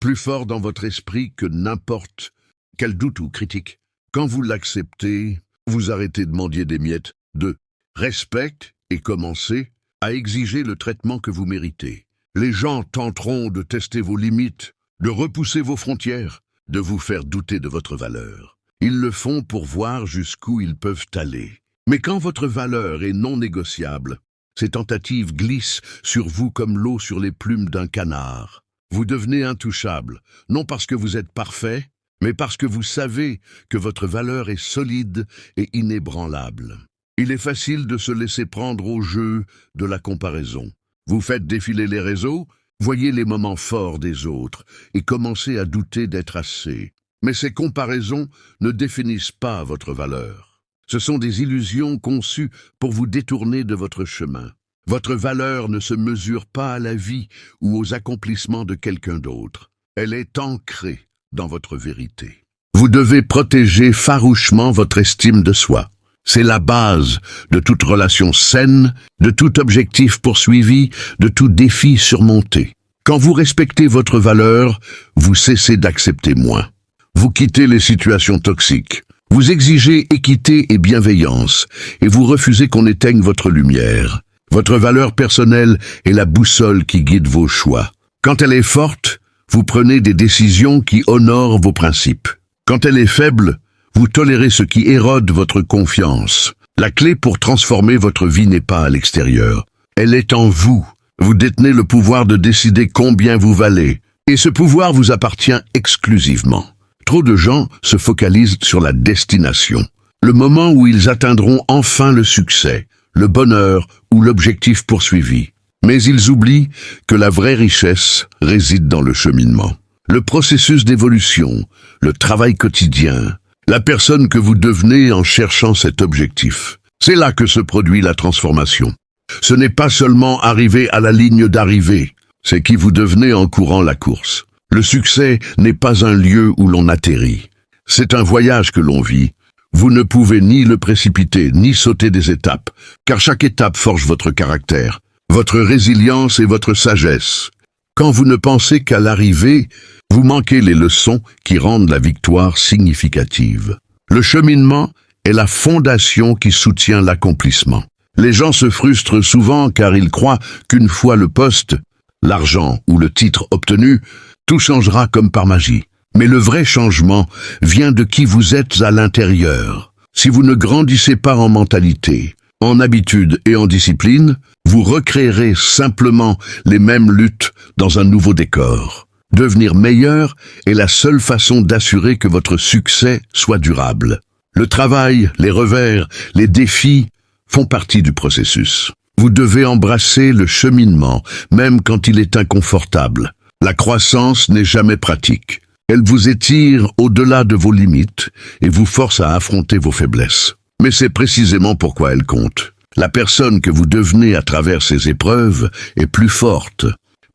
plus fort dans votre esprit que n'importe quel doute ou critique. Quand vous l'acceptez, Vous arrêtez de mendier des miettes. 2. Respecte et commencez à exiger le traitement que vous méritez. Les gens tenteront de tester vos limites, de repousser vos frontières, de vous faire douter de votre valeur. Ils le font pour voir jusqu'où ils peuvent aller. Mais quand votre valeur est non négociable, ces tentatives glissent sur vous comme l'eau sur les plumes d'un canard. Vous devenez intouchable, non parce que vous êtes parfait, mais parce que vous savez que votre valeur est solide et inébranlable. Il est facile de se laisser prendre au jeu de la comparaison. Vous faites défiler les réseaux, voyez les moments forts des autres et commencez à douter d'être assez. Mais ces comparaisons ne définissent pas votre valeur. Ce sont des illusions conçues pour vous détourner de votre chemin. Votre valeur ne se mesure pas à la vie ou aux accomplissements de quelqu'un d'autre. Elle est ancrée dans votre vérité. Vous devez protéger farouchement votre estime de soi. C'est la base de toute relation saine, de tout objectif poursuivi, de tout défi surmonté. Quand vous respectez votre valeur, vous cessez d'accepter moins. Vous quittez les situations toxiques. Vous exigez équité et bienveillance, et vous refusez qu'on éteigne votre lumière. Votre valeur personnelle est la boussole qui guide vos choix. Quand elle est forte, vous prenez des décisions qui honorent vos principes. Quand elle est faible, vous tolérez ce qui érode votre confiance. La clé pour transformer votre vie n'est pas à l'extérieur. Elle est en vous. Vous détenez le pouvoir de décider combien vous valez. Et ce pouvoir vous appartient exclusivement. Trop de gens se focalisent sur la destination, le moment où ils atteindront enfin le succès, le bonheur ou l'objectif poursuivi. Mais ils oublient que la vraie richesse réside dans le cheminement. Le processus d'évolution, le travail quotidien, la personne que vous devenez en cherchant cet objectif. C'est là que se produit la transformation. Ce n'est pas seulement arriver à la ligne d'arrivée, c'est qui vous devenez en courant la course. Le succès n'est pas un lieu où l'on atterrit. C'est un voyage que l'on vit. Vous ne pouvez ni le précipiter, ni sauter des étapes, car chaque étape forge votre caractère, votre résilience et votre sagesse. Quand vous ne pensez qu'à l'arrivée, vous manquez les leçons qui rendent la victoire significative. Le cheminement est la fondation qui soutient l'accomplissement. Les gens se frustrent souvent car ils croient qu'une fois le poste, l'argent ou le titre obtenu, tout changera comme par magie. Mais le vrai changement vient de qui vous êtes à l'intérieur. Si vous ne grandissez pas en mentalité, en habitude et en discipline, vous recréerez simplement les mêmes luttes dans un nouveau décor. Devenir meilleur est la seule façon d'assurer que votre succès soit durable. Le travail, les revers, les défis font partie du processus. Vous devez embrasser le cheminement, même quand il est inconfortable. La croissance n'est jamais pratique. Elle vous étire au-delà de vos limites et vous force à affronter vos faiblesses. Mais c'est précisément pourquoi elle compte. La personne que vous devenez à travers ces épreuves est plus forte,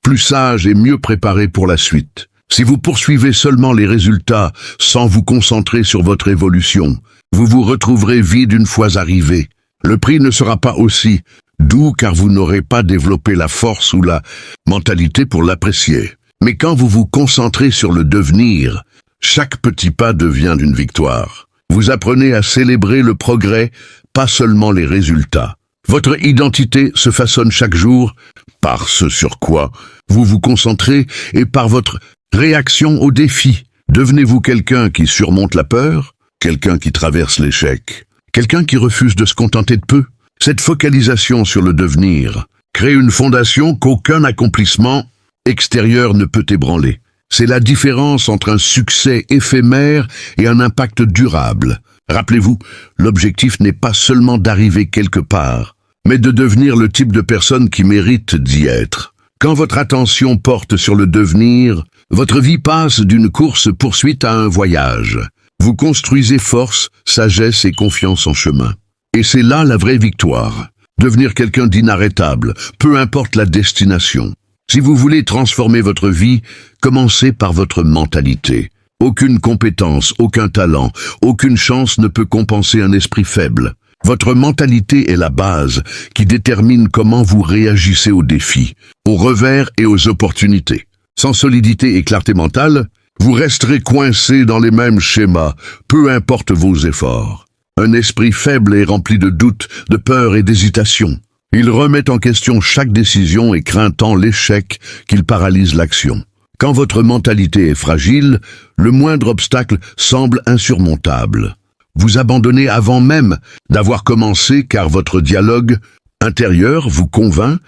plus sage et mieux préparée pour la suite. Si vous poursuivez seulement les résultats sans vous concentrer sur votre évolution, vous vous retrouverez vide une fois arrivé. Le prix ne sera pas aussi doux car vous n'aurez pas développé la force ou la mentalité pour l'apprécier. Mais quand vous vous concentrez sur le devenir, chaque petit pas devient une victoire. Vous apprenez à célébrer le progrès, pas seulement les résultats. Votre identité se façonne chaque jour par ce sur quoi vous vous concentrez et par votre réaction aux défis. Devenez-vous quelqu'un qui surmonte la peur, quelqu'un qui traverse l'échec, quelqu'un qui refuse de se contenter de peu. Cette focalisation sur le devenir crée une fondation qu'aucun accomplissement extérieur ne peut ébranler. C'est la différence entre un succès éphémère et un impact durable. Rappelez-vous, l'objectif n'est pas seulement d'arriver quelque part, mais de devenir le type de personne qui mérite d'y être. Quand votre attention porte sur le devenir, votre vie passe d'une course-poursuite à un voyage. Vous construisez force, sagesse et confiance en chemin. Et c'est là la vraie victoire. Devenir quelqu'un d'inarrêtable, peu importe la destination. Si vous voulez transformer votre vie, commencez par votre mentalité. Aucune compétence, aucun talent, aucune chance ne peut compenser un esprit faible. Votre mentalité est la base qui détermine comment vous réagissez aux défis, aux revers et aux opportunités. Sans solidité et clarté mentale, vous resterez coincé dans les mêmes schémas, peu importe vos efforts. Un esprit faible est rempli de doutes, de peur et d'hésitation. Il remet en question chaque décision et craint tant l'échec qu'il paralyse l'action. Quand votre mentalité est fragile, le moindre obstacle semble insurmontable. Vous abandonnez avant même d'avoir commencé car votre dialogue intérieur vous convainc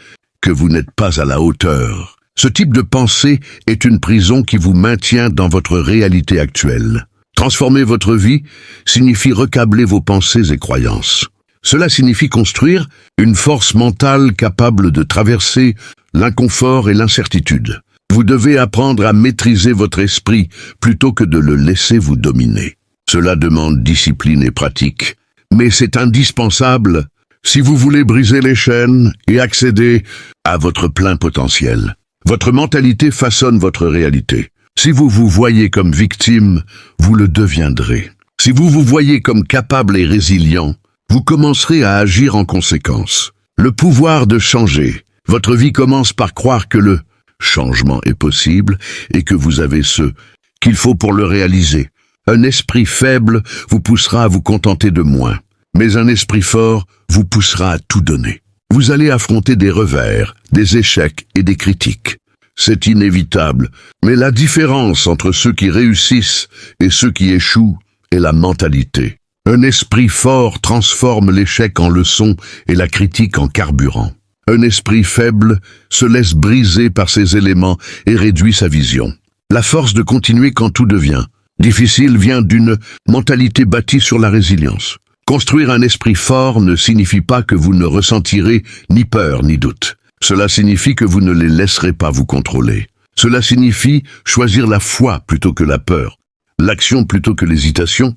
que vous n'êtes pas à la hauteur. Ce type de pensée est une prison qui vous maintient dans votre réalité actuelle. Transformer votre vie signifie recabler vos pensées et croyances. Cela signifie construire une force mentale capable de traverser l'inconfort et l'incertitude. Vous devez apprendre à maîtriser votre esprit plutôt que de le laisser vous dominer. Cela demande discipline et pratique, mais c'est indispensable si vous voulez briser les chaînes et accéder à votre plein potentiel. Votre mentalité façonne votre réalité. Si vous vous voyez comme victime, vous le deviendrez. Si vous vous voyez comme capable et résilient, vous commencerez à agir en conséquence. Le pouvoir de changer. Votre vie commence par croire que le changement est possible et que vous avez ce qu'il faut pour le réaliser. Un esprit faible vous poussera à vous contenter de moins, mais un esprit fort vous poussera à tout donner. Vous allez affronter des revers, des échecs et des critiques. C'est inévitable, mais la différence entre ceux qui réussissent et ceux qui échouent est la mentalité. Un esprit fort transforme l'échec en leçon et la critique en carburant. Un esprit faible se laisse briser par ces éléments et réduit sa vision. La force de continuer quand tout devient difficile vient d'une mentalité bâtie sur la résilience. Construire un esprit fort ne signifie pas que vous ne ressentirez ni peur ni doute. Cela signifie que vous ne les laisserez pas vous contrôler. Cela signifie choisir la foi plutôt que la peur, l'action plutôt que l'hésitation,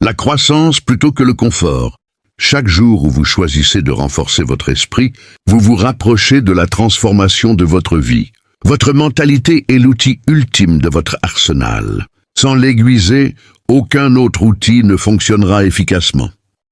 la croissance plutôt que le confort. Chaque jour où vous choisissez de renforcer votre esprit, vous vous rapprochez de la transformation de votre vie. Votre mentalité est l'outil ultime de votre arsenal. Sans l'aiguiser, aucun autre outil ne fonctionnera efficacement.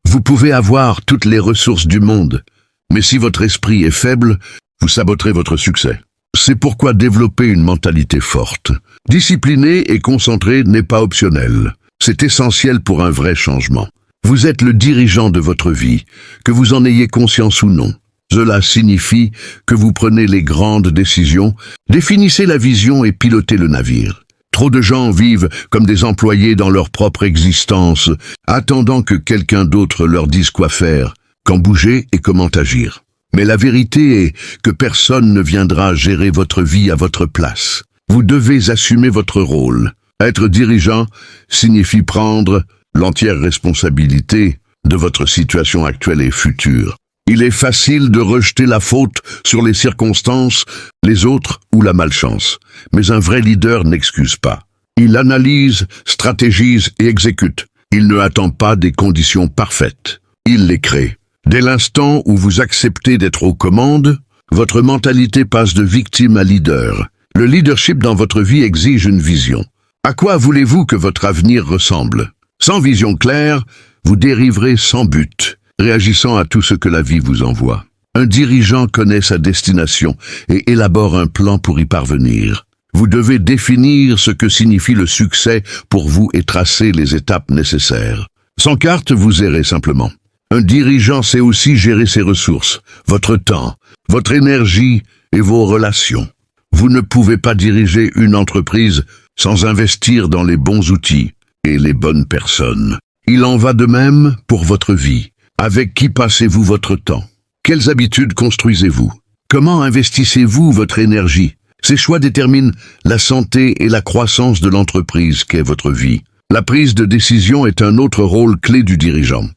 Vous pouvez avoir toutes les ressources du monde, mais si votre esprit est faible, vous saboterez votre succès. C'est pourquoi développer une mentalité forte, disciplinée et concentrée n'est pas optionnel. C'est essentiel pour un vrai changement. Vous êtes le dirigeant de votre vie, que vous en ayez conscience ou non. Cela signifie que vous prenez les grandes décisions, définissez la vision et pilotez le navire. Trop de gens vivent comme des employés dans leur propre existence, attendant que quelqu'un d'autre leur dise quoi faire, quand bouger et comment agir. Mais la vérité est que personne ne viendra gérer votre vie à votre place. Vous devez assumer votre rôle. Être dirigeant signifie prendre l'entière responsabilité de votre situation actuelle et future. Il est facile de rejeter la faute sur les circonstances, les autres ou la malchance. Mais un vrai leader n'excuse pas. Il analyse, stratégise et exécute. Il ne attend pas des conditions parfaites. Il les crée. Dès l'instant où vous acceptez d'être aux commandes, votre mentalité passe de victime à leader. Le leadership dans votre vie exige une vision. À quoi voulez-vous que votre avenir ressemble? Sans vision claire, vous dériverez sans but, réagissant à tout ce que la vie vous envoie. Un dirigeant connaît sa destination et élabore un plan pour y parvenir. Vous devez définir ce que signifie le succès pour vous et tracer les étapes nécessaires. Sans carte, vous errez simplement. Un dirigeant sait aussi gérer ses ressources, votre temps, votre énergie et vos relations. Vous ne pouvez pas diriger une entreprise sans investir dans les bons outils et les bonnes personnes. Il en va de même pour votre vie. Avec qui passez-vous votre temps? Quelles habitudes construisez-vous? Comment investissez-vous votre énergie? Ces choix déterminent la santé et la croissance de l'entreprise qu'est votre vie. La prise de décision est un autre rôle clé du dirigeant.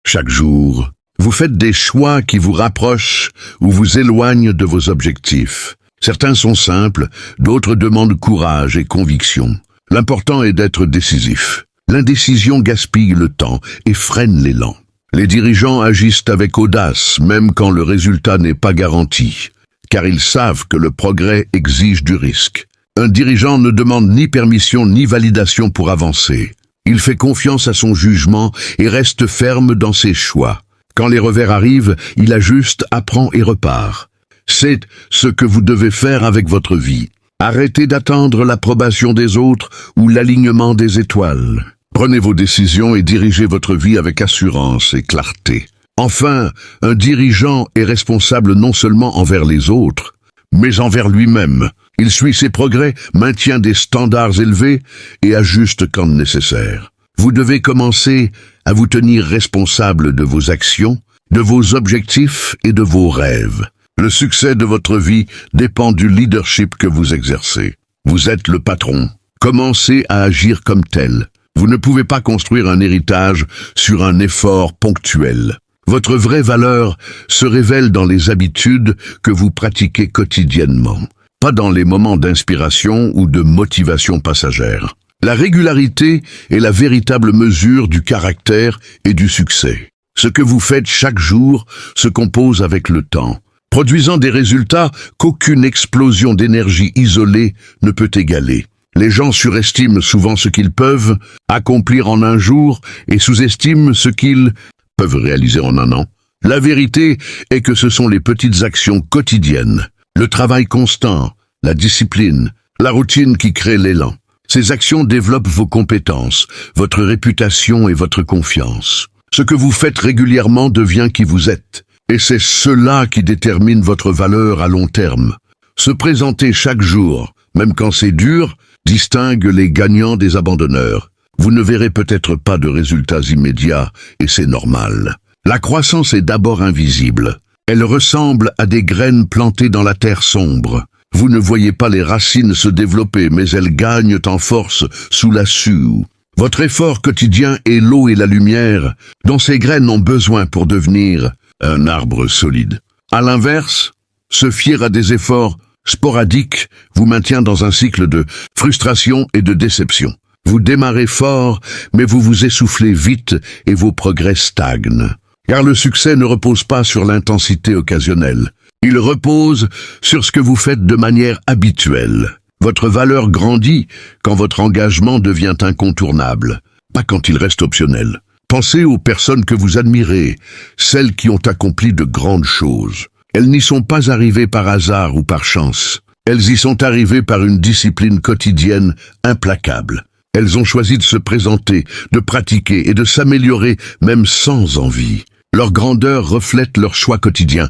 Chaque jour, vous faites des choix qui vous rapprochent ou vous éloignent de vos objectifs. Certains sont simples, d'autres demandent courage et conviction. L'important est d'être décisif. L'indécision gaspille le temps et freine l'élan. Les dirigeants agissent avec audace, même quand le résultat n'est pas garanti, car ils savent que le progrès exige du risque. Un dirigeant ne demande ni permission ni validation pour avancer. Il fait confiance à son jugement et reste ferme dans ses choix. Quand les revers arrivent, il ajuste, apprend et repart. C'est ce que vous devez faire avec votre vie. Arrêtez d'attendre l'approbation des autres ou l'alignement des étoiles. Prenez vos décisions et dirigez votre vie avec assurance et clarté. Enfin, un dirigeant est responsable non seulement envers les autres, mais envers lui-même. Il suit ses progrès, maintient des standards élevés et ajuste quand nécessaire. Vous devez commencer à vous tenir responsable de vos actions, de vos objectifs et de vos rêves. Le succès de votre vie dépend du leadership que vous exercez. Vous êtes le patron. Commencez à agir comme tel. Vous ne pouvez pas construire un héritage sur un effort ponctuel. Votre vraie valeur se révèle dans les habitudes que vous pratiquez quotidiennement, pas dans les moments d'inspiration ou de motivation passagère. La régularité est la véritable mesure du caractère et du succès. Ce que vous faites chaque jour se compose avec le temps, produisant des résultats qu'aucune explosion d'énergie isolée ne peut égaler. Les gens surestiment souvent ce qu'ils peuvent accomplir en un jour et sous-estiment ce qu'ils peuvent réaliser en un an. La vérité est que ce sont les petites actions quotidiennes, le travail constant, la discipline, la routine qui créent l'élan. Ces actions développent vos compétences, votre réputation et votre confiance. Ce que vous faites régulièrement devient qui vous êtes, et c'est cela qui détermine votre valeur à long terme. Se présenter chaque jour, même quand c'est dur, distingue les gagnants des abandonneurs. Vous ne verrez peut-être pas de résultats immédiats, et c'est normal. La croissance est d'abord invisible. Elle ressemble à des graines plantées dans la terre sombre. Vous ne voyez pas les racines se développer, mais elles gagnent en force sous la suie. Votre effort quotidien est l'eau et la lumière dont ces graines ont besoin pour devenir un arbre solide. À l'inverse, se fier à des efforts sporadiques vous maintient dans un cycle de frustration et de déception. Vous démarrez fort, mais vous vous essoufflez vite et vos progrès stagnent. Car le succès ne repose pas sur l'intensité occasionnelle. Il repose sur ce que vous faites de manière habituelle. Votre valeur grandit quand votre engagement devient incontournable, pas quand il reste optionnel. Pensez aux personnes que vous admirez, celles qui ont accompli de grandes choses. Elles n'y sont pas arrivées par hasard ou par chance. Elles y sont arrivées par une discipline quotidienne implacable. Elles ont choisi de se présenter, de pratiquer et de s'améliorer même sans envie. Leur grandeur reflète leur choix quotidien,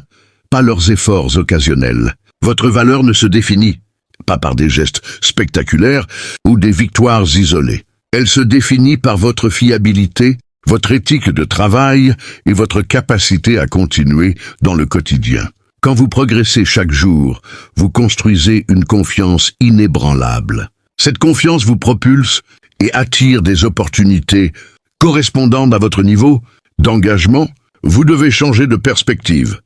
pas leurs efforts occasionnels. Votre valeur ne se définit pas par des gestes spectaculaires ou des victoires isolées. Elle se définit par votre fiabilité, votre éthique de travail et votre capacité à continuer dans le quotidien. Quand vous progressez chaque jour, vous construisez une confiance inébranlable. Cette confiance vous propulse et attire des opportunités correspondant à votre niveau d'engagement. Vous devez changer de perspective.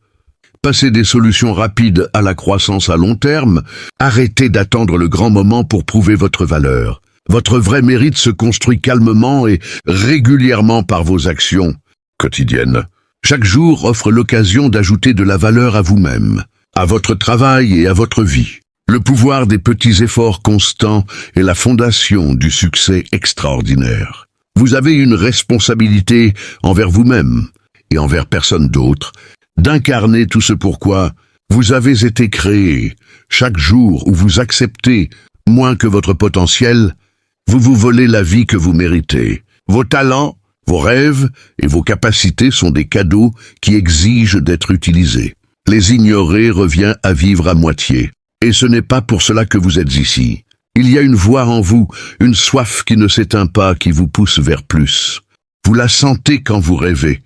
Passez des solutions rapides à la croissance à long terme. Arrêtez d'attendre le grand moment pour prouver votre valeur. Votre vrai mérite se construit calmement et régulièrement par vos actions quotidiennes. Chaque jour offre l'occasion d'ajouter de la valeur à vous-même, à votre travail et à votre vie. Le pouvoir des petits efforts constants est la fondation du succès extraordinaire. Vous avez une responsabilité envers vous-même et envers personne d'autre, d'incarner tout ce pourquoi vous avez été créé. Chaque jour où vous acceptez moins que votre potentiel, vous vous volez la vie que vous méritez. Vos talents, vos rêves et vos capacités sont des cadeaux qui exigent d'être utilisés. Les ignorer revient à vivre à moitié. Et ce n'est pas pour cela que vous êtes ici. Il y a une voix en vous, une soif qui ne s'éteint pas, qui vous pousse vers plus. Vous la sentez quand vous rêvez,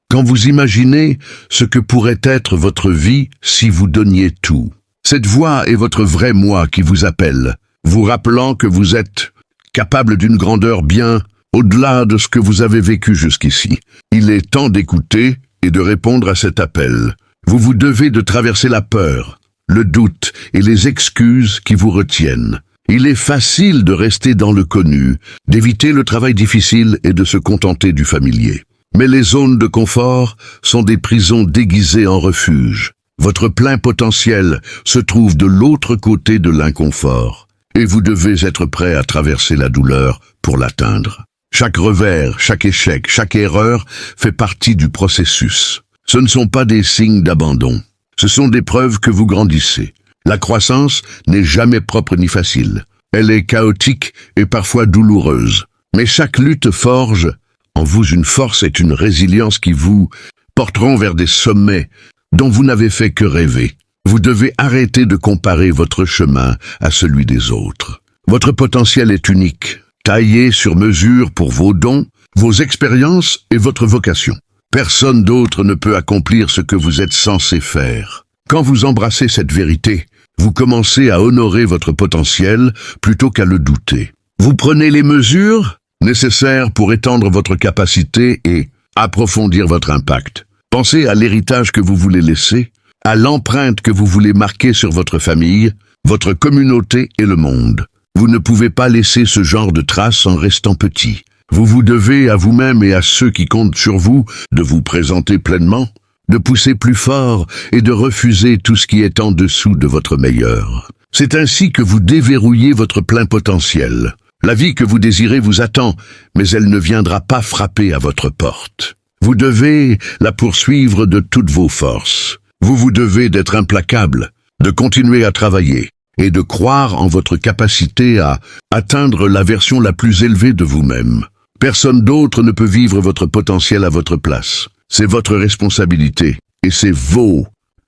quand vous imaginez ce que pourrait être votre vie si vous donniez tout. Cette voix est votre vrai moi qui vous appelle, vous rappelant que vous êtes capable d'une grandeur bien au-delà de ce que vous avez vécu jusqu'ici. Il est temps d'écouter et de répondre à cet appel. Vous vous devez de traverser la peur, le doute et les excuses qui vous retiennent. Il est facile de rester dans le connu, d'éviter le travail difficile et de se contenter du familier. Mais les zones de confort sont des prisons déguisées en refuge. Votre plein potentiel se trouve de l'autre côté de l'inconfort, et vous devez être prêt à traverser la douleur pour l'atteindre. Chaque revers, chaque échec, chaque erreur fait partie du processus. Ce ne sont pas des signes d'abandon. Ce sont des preuves que vous grandissez. La croissance n'est jamais propre ni facile. Elle est chaotique et parfois douloureuse. Mais chaque lutte forge en vous une force et une résilience qui vous porteront vers des sommets dont vous n'avez fait que rêver. Vous devez arrêter de comparer votre chemin à celui des autres. Votre potentiel est unique, taillé sur mesure pour vos dons, vos expériences et votre vocation. Personne d'autre ne peut accomplir ce que vous êtes censé faire. Quand vous embrassez cette vérité, vous commencez à honorer votre potentiel plutôt qu'à le douter. Vous prenez les mesures nécessaires pour étendre votre capacité et approfondir votre impact. Pensez à l'héritage que vous voulez laisser, à l'empreinte que vous voulez marquer sur votre famille, votre communauté et le monde. Vous ne pouvez pas laisser ce genre de traces en restant petit. Vous vous devez à vous-même et à ceux qui comptent sur vous de vous présenter pleinement, de pousser plus fort et de refuser tout ce qui est en dessous de votre meilleur. C'est ainsi que vous déverrouillez votre plein potentiel. La vie que vous désirez vous attend, mais elle ne viendra pas frapper à votre porte. Vous devez la poursuivre de toutes vos forces. Vous devez d'être implacable, de continuer à travailler et de croire en votre capacité à atteindre la version la plus élevée de vous-même. Personne d'autre ne peut vivre votre potentiel à votre place. C'est votre responsabilité et c'est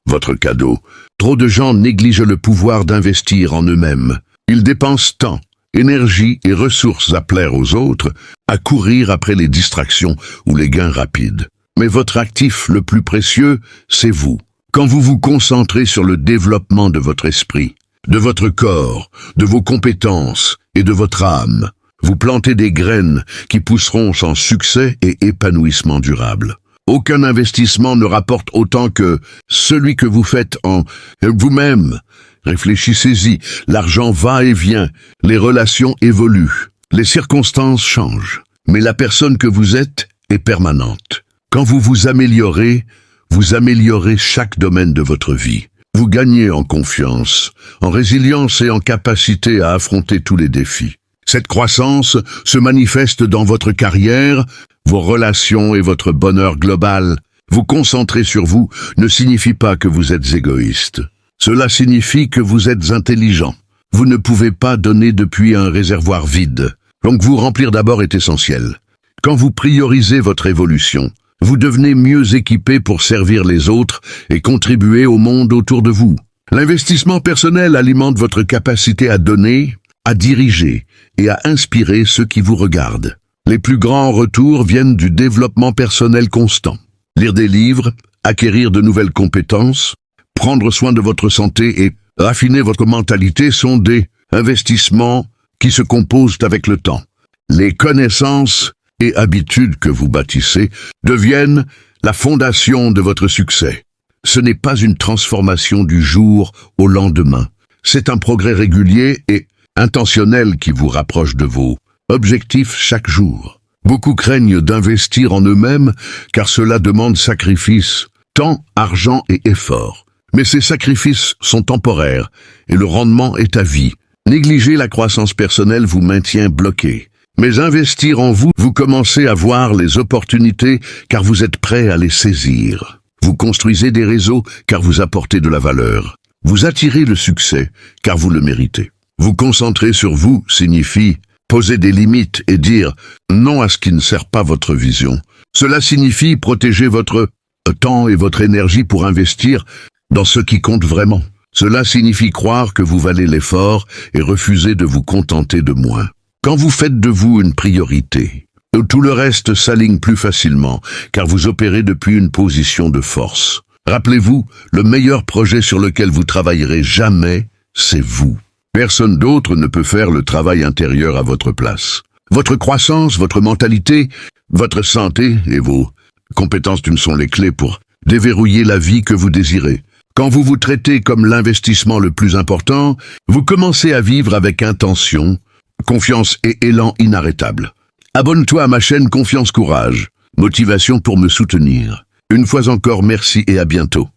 votre cadeau. Trop de gens négligent le pouvoir d'investir en eux-mêmes. Ils dépensent temps, énergie et ressources à plaire aux autres, à courir après les distractions ou les gains rapides. Mais votre actif le plus précieux, c'est vous. Quand vous vous concentrez sur le développement de votre esprit, de votre corps, de vos compétences et de votre âme, vous plantez des graines qui pousseront sans succès et épanouissement durable. Aucun investissement ne rapporte autant que celui que vous faites en vous-même. Réfléchissez-y, l'argent va et vient, les relations évoluent, les circonstances changent, mais la personne que vous êtes est permanente. Quand vous vous améliorez chaque domaine de votre vie. Vous gagnez en confiance, en résilience et en capacité à affronter tous les défis. Cette croissance se manifeste dans votre carrière, vos relations et votre bonheur global. Vous concentrer sur vous ne signifie pas que vous êtes égoïste. Cela signifie que vous êtes intelligent. Vous ne pouvez pas donner depuis un réservoir vide. Donc vous remplir d'abord est essentiel. Quand vous priorisez votre évolution, vous devenez mieux équipé pour servir les autres et contribuer au monde autour de vous. L'investissement personnel alimente votre capacité à donner, à diriger et à inspirer ceux qui vous regardent. Les plus grands retours viennent du développement personnel constant. Lire des livres, acquérir de nouvelles compétences, prendre soin de votre santé et raffiner votre mentalité sont des investissements qui se composent avec le temps. Les connaissances et habitudes que vous bâtissez deviennent la fondation de votre succès. Ce n'est pas une transformation du jour au lendemain. C'est un progrès régulier et intentionnel qui vous rapproche de vos objectifs chaque jour. Beaucoup craignent d'investir en eux-mêmes car cela demande sacrifice, temps, argent et effort. Mais ces sacrifices sont temporaires et le rendement est à vie. Négliger la croissance personnelle vous maintient bloqué. Mais investir en vous, vous commencez à voir les opportunités car vous êtes prêt à les saisir. Vous construisez des réseaux car vous apportez de la valeur. Vous attirez le succès car vous le méritez. Vous concentrer sur vous signifie poser des limites et dire non à ce qui ne sert pas votre vision. Cela signifie protéger votre temps et votre énergie pour investir dans ce qui compte vraiment. Cela signifie croire que vous valez l'effort et refuser de vous contenter de moins. Quand vous faites de vous une priorité, tout le reste s'aligne plus facilement, car vous opérez depuis une position de force. Rappelez-vous, le meilleur projet sur lequel vous travaillerez jamais, c'est vous. Personne d'autre ne peut faire le travail intérieur à votre place. Votre croissance, votre mentalité, votre santé et vos compétences sont les clés pour déverrouiller la vie que vous désirez. Quand vous vous traitez comme l'investissement le plus important, vous commencez à vivre avec intention, confiance et élan inarrêtable. Abonne-toi à ma chaîne Confiance Courage, motivation pour me soutenir. Une fois encore, merci et à bientôt.